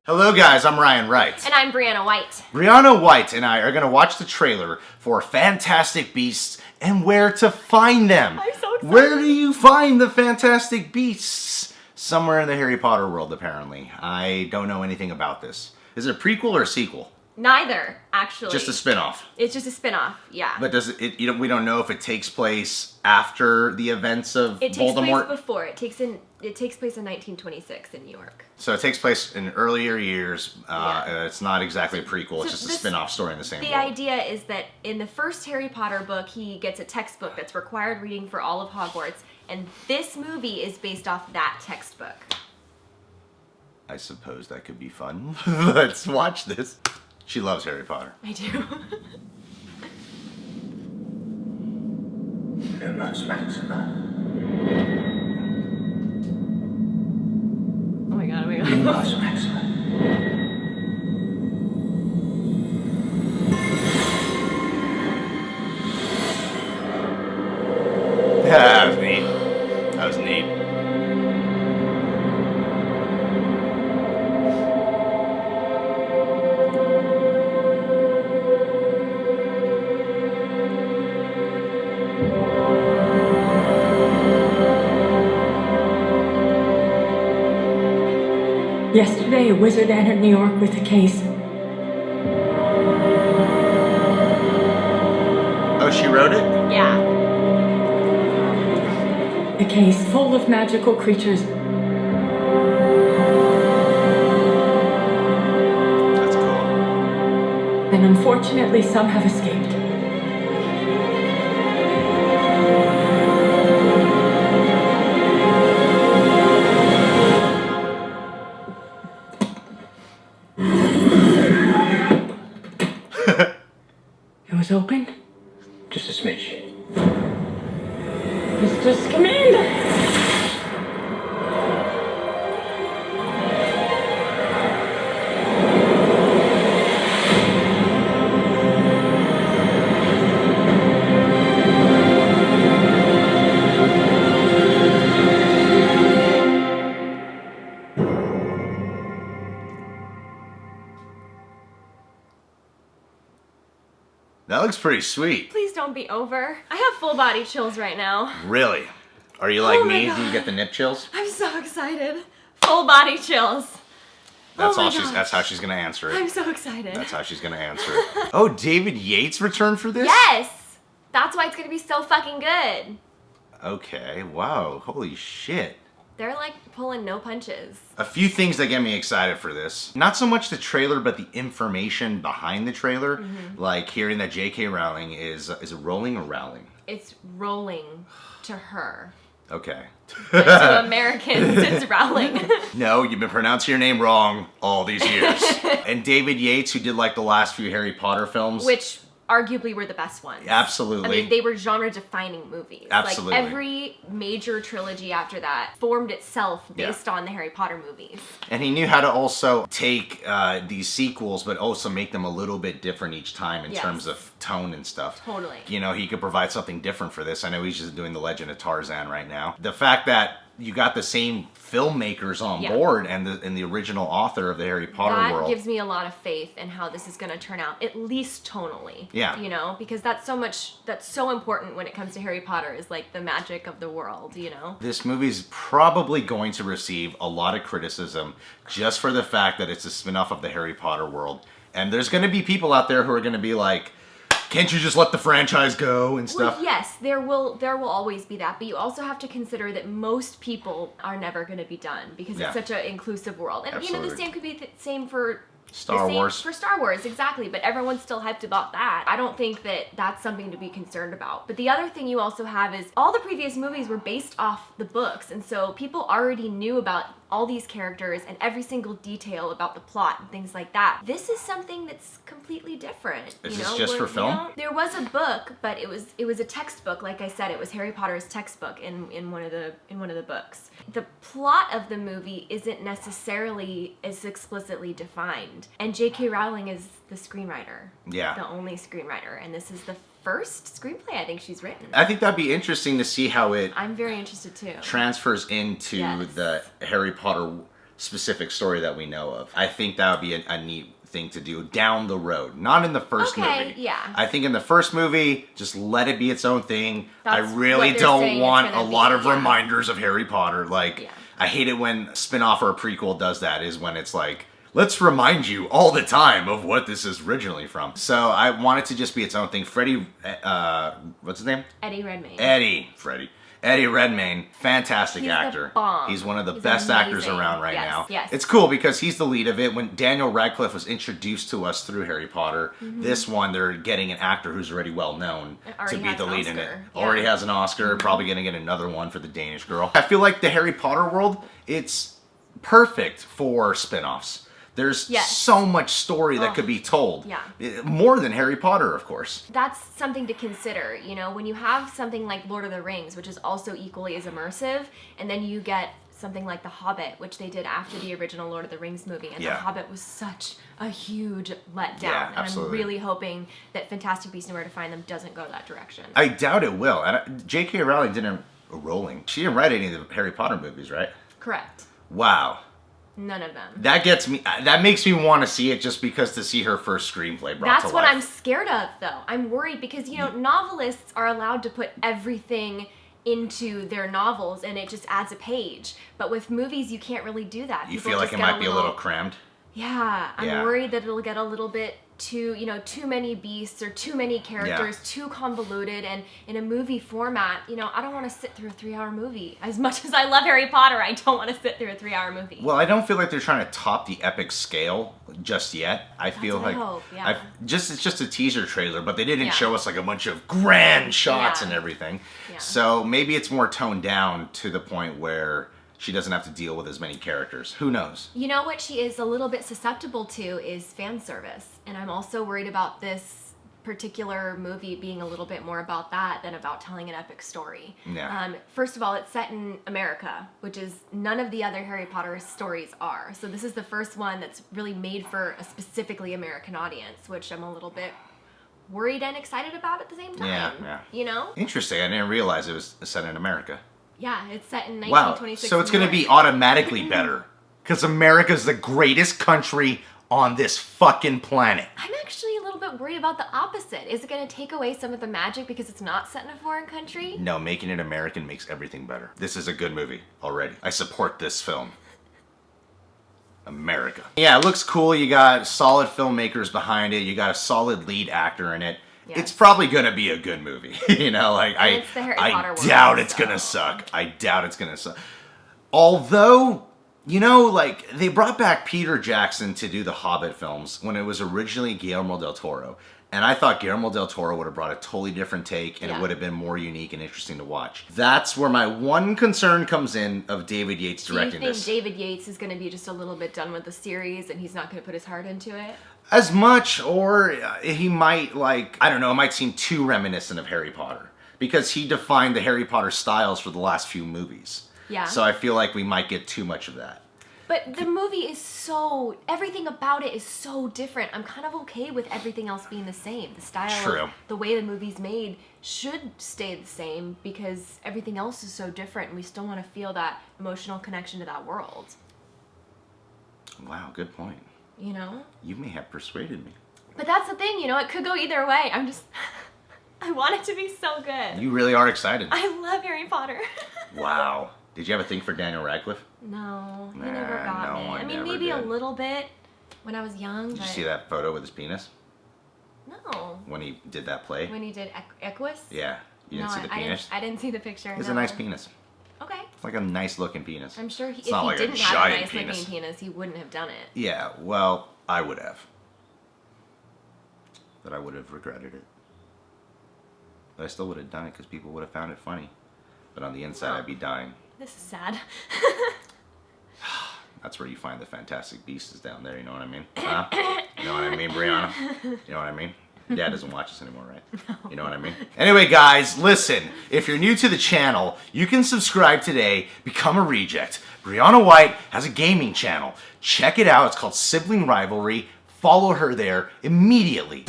Hello guys, I'm Ryan Wright. And I'm Briana White. Briana White and I are going to watch the trailer for Fantastic Beasts and where to find them. I'm so excited. Where do you find the Fantastic Beasts? Somewhere in the Harry Potter world, apparently. I don't know anything about this. Is it a prequel or a sequel? Neither, actually. Just a spin-off. It's just a spin-off, yeah. But does it, we don't know if it takes place after the events of It takes Voldemort? place before. It takes place in 1926 in New York. So it takes place in earlier years. Yeah. It's not exactly a prequel. It's So just a spin-off story in the same The world. idea is that in the first Harry Potter book, he gets a textbook that's required reading for all of Hogwarts, and this movie is based off that textbook. I suppose that could be fun. Let's watch this. She loves Harry Potter. I do. Lumos Maxima. Oh my god, oh my god. Lumos Maxima. That was neat. That was neat. Yesterday, a wizard entered New York with a case. Oh, she wrote it? Yeah. A case full of magical creatures. That's cool. And unfortunately, some have escaped. It was open. Just a smidge. Mr. Scamander! That looks pretty sweet. Please don't be over. I have full body chills right now. Really? Are you like Oh my me? God. Do you get the nip chills? I'm so excited. Full body chills. That's Oh my all she's. gosh. That's how she's gonna answer it. I'm so excited. That's how she's gonna answer it. Oh, David Yates returned for this? Yes! That's why it's gonna be so fucking good. Okay. Wow. Holy shit. They're like pulling no punches. A few things that get me excited for this. Not so much the trailer, but the information behind the trailer. Mm-hmm. Like hearing that J.K. Rowling is it rolling or rowling? It's rolling to her. Okay. But to Americans, it's Rowling. No, you've been pronouncing your name wrong all these years. And David Yates, who did like the last few Harry Potter films. Which arguably were the best ones. Absolutely. I mean, they were genre-defining movies. Absolutely. Like, every major trilogy after that formed itself based on the Harry Potter movies. And he knew how to also take these sequels, but also make them a little bit different each time in Yes. terms of tone and stuff. Totally. You know, he could provide something different for this. I know he's just doing The Legend of Tarzan right now. The fact that you got the same filmmakers on Yeah. board and the original author of the Harry Potter That world. gives me a lot of faith in how this is going to turn out, at least tonally. Yeah. You know, because that's so important when it comes to Harry Potter, is like the magic of the world, you know? This movie's probably going to receive a lot of criticism just for the fact that it's a spin-off of the Harry Potter world. And there's going to be people out there who are going to be like, can't you just let the franchise go and stuff? Well, yes, there will always be that, but you also have to consider that most people are never going to be done because Yeah. it's such an inclusive world. And you know, the Absolutely. same could be the same for Star Wars. For Star Wars, exactly. But everyone's still hyped about that. I don't think that that's something to be concerned about. But the other thing you also have is all the previous movies were based off the books, and so people already knew about all these characters and every single detail about the plot and things like that. This is something that's completely different. Is you this know, just for film? There was a book, but it was a textbook. Like I said, it was Harry Potter's textbook in one of the books. The plot of the movie isn't necessarily as explicitly defined, and J.K. Rowling is the screenwriter. Yeah. The only screenwriter, and this is the first screenplay I think she's written. I think that'd be interesting to see how it I'm very interested too. transfers into Yes. the Harry Potter specific story that we know of. I think that would be a neat thing to do down the road, not in the first movie. Yeah. I think in the first movie, just let it be its own thing. That's I really what they're don't saying want it's a gonna lot be, of yeah. reminders of Harry Potter. Like, Yeah. I hate it when a spin-off or a prequel does that, is when it's like, let's remind you all the time of what this is originally from. So I want it to just be its own thing. Freddie, what's his name? Eddie Redmayne. Eddie Redmayne, fantastic He's the actor. bomb. He's one of the He's best actors amazing. around right Yes, now. yes. It's cool because he's the lead of it. When Daniel Radcliffe was introduced to us through Harry Potter, this one they're getting an actor who's already well known to Already be has the an lead in it. Oscar. Yeah. Already has an Oscar, probably gonna get another one for the Danish Girl. I feel like the Harry Potter world, it's perfect for spin-offs. There's Yes. so much story that could be told. Yeah. More than Harry Potter, of course. That's something to consider, you know, when you have something like Lord of the Rings, which is also equally as immersive, and then you get something like The Hobbit, which they did after the original Lord of the Rings movie, and Yeah. The Hobbit was such a huge letdown, Yeah, and absolutely. I'm really hoping that Fantastic Beasts and Where to Find Them doesn't go that direction. I doubt it will. And J.K. Rowling didn't She didn't write any of the Harry Potter movies, right? Correct. Wow. None of them. That makes me want to see it just because to see her first screenplay brought That's to what life. I'm scared of, though. I'm worried because, you know, novelists are allowed to put everything into their novels and it just adds a page. But with movies, you can't really do that. You People feel like just it get might be a little crammed? Yeah, I'm Yeah. worried that it'll get a little bit too many beasts or too many characters, too convoluted, and in a movie format, I don't want to sit through a 3-hour movie. As much as I love Harry Potter, I don't want to sit through a 3-hour movie. Well, I don't feel like they're trying to top the epic scale just yet. I feel what I like hope, yeah. it's just a teaser trailer, but they didn't Yeah. show us like a bunch of grand shots Yeah. and everything. Yeah. So maybe it's more toned down to the point where she doesn't have to deal with as many characters. Who knows? You know what she is a little bit susceptible to is fan service. And I'm also worried about this particular movie being a little bit more about that than about telling an epic story. Yeah. First of all, it's set in America, which is none of the other Harry Potter stories are. So this is the first one that's really made for a specifically American audience, which I'm a little bit worried and excited about at the same time. Yeah. You know? Interesting. I didn't realize it was set in America. Yeah, it's set in Wow. 1926. So it's going to be automatically better because America's the greatest country on this fucking planet. I'm actually a little bit worried about the opposite. Is it going to take away some of the magic because it's not set in a foreign country? No, making it American makes everything better. This is a good movie already. I support this film. America. Yeah, it looks cool. You got solid filmmakers behind it. You got a solid lead actor in it. Yes. It's probably gonna be a good movie. And it's the Harry Potter world, doubt it's so. gonna suck. I doubt it's gonna suck. Although, they brought back Peter Jackson to do the Hobbit films when it was originally Guillermo del Toro. And I thought Guillermo del Toro would have brought a totally different take and it Yeah. would have been more unique and interesting to watch. That's where my one concern comes in of David Yates directing Do you this. think David Yates is going to be just a little bit done with the series and he's not going to put his heart into it? As much, or he might it might seem too reminiscent of Harry Potter. Because he defined the Harry Potter styles for the last few movies. Yeah. So I feel like we might get too much of that. But the movie is everything about it is so different. I'm kind of okay with everything else being the same. The style, True. the way the movie's made should stay the same because everything else is so different and we still want to feel that emotional connection to that world. Wow, good point. You know? You may have persuaded me. But that's the thing, it could go either way. I want it to be so good. You really are excited. I love Harry Potter. Wow. Did you have a thing for Daniel Radcliffe? No, he Nah, never got no me. one I mean, never maybe a did. little bit when I was young, Did but you see that photo with his penis? no. When he did that play? When he did Equus? Yeah. You didn't No, see the I penis? I didn't see the picture. It's no. a nice penis. Okay. It's like a nice looking penis. I'm sure It's if not he like a didn't have a giant nice penis. looking penis, he wouldn't have done it. Yeah, well, I would have. But I would have regretted it. But I still would have done it because people would have found it funny. But on the inside, Oh. I'd be dying. This is sad. That's where you find the Fantastic Beasts is down there, you know what I mean? Huh? You know what I mean, Briana? You know what I mean? Dad doesn't watch us anymore, right? No. You know what I mean? Anyway, guys, listen. If you're new to the channel, you can subscribe today, become a reject. Briana White has a gaming channel. Check it out. It's called Sibling Rivalry. Follow her there immediately.